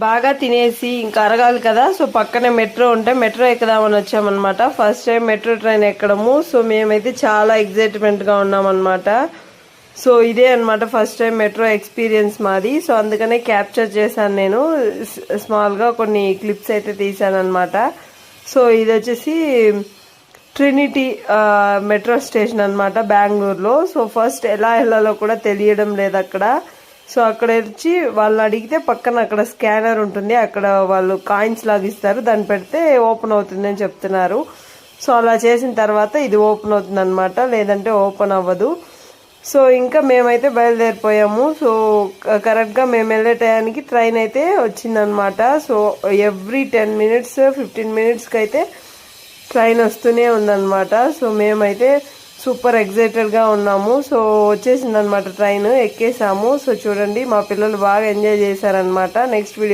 బాగా తినేసి ఇంకా అరగాలి కదా. సో పక్కనే మెట్రో ఉంటే మెట్రో ఎక్కుదామని వచ్చామన్నమాట. ఫస్ట్ టైం మెట్రో ట్రైన్ ఎక్కడము. సో మేమైతే చాలా ఎగ్జైట్మెంట్గా ఉన్నామన్నమాట. సో ఇదే అనమాట ఫస్ట్ టైం మెట్రో ఎక్స్పీరియన్స్ మాది. సో అందుకనే క్యాప్చర్ చేశాను నేను. స్మాల్గా కొన్ని క్లిప్స్ అయితే తీసాను అనమాట. సో ఇది వచ్చేసి ట్రినిటీ మెట్రో స్టేషన్ అనమాట బెంగళూరులో. సో ఫస్ట్ ఎలా వెళ్ళాలో కూడా తెలియడం లేదు అక్కడ. సో అక్కడ వచ్చి వాళ్ళని అడిగితే పక్కన అక్కడ స్కానర్ ఉంటుంది, అక్కడ వాళ్ళు కాయిన్స్ లాగా ఇస్తారు, దాన్ని పెడితే ఓపెన్ అవుతుంది అని చెప్తున్నారు. సో అలా చేసిన తర్వాత ఇది ఓపెన్ అవుతుంది అనమాట, లేదంటే ఓపెన్ అవ్వదు. సో ఇంకా మేమైతే బయలుదేరిపోయాము. సో కరెక్ట్గా మేము వెళ్ళే టయానికి ట్రైన్ అయితే వచ్చిందనమాట. సో ఎవ్రీ 10 minutes 15 minutesకి అయితే ట్రైన్ వస్తూనే ఉందన్నమాట. సో మేమైతే సూపర్ ఎగ్జైటెడ్గా ఉన్నాము. సో వచ్చేసింది అనమాట ట్రైన్, ఎక్కేసాము. సో చూడండి మా పిల్లలు బాగా ఎంజాయ్ చేశారనమాట. Next video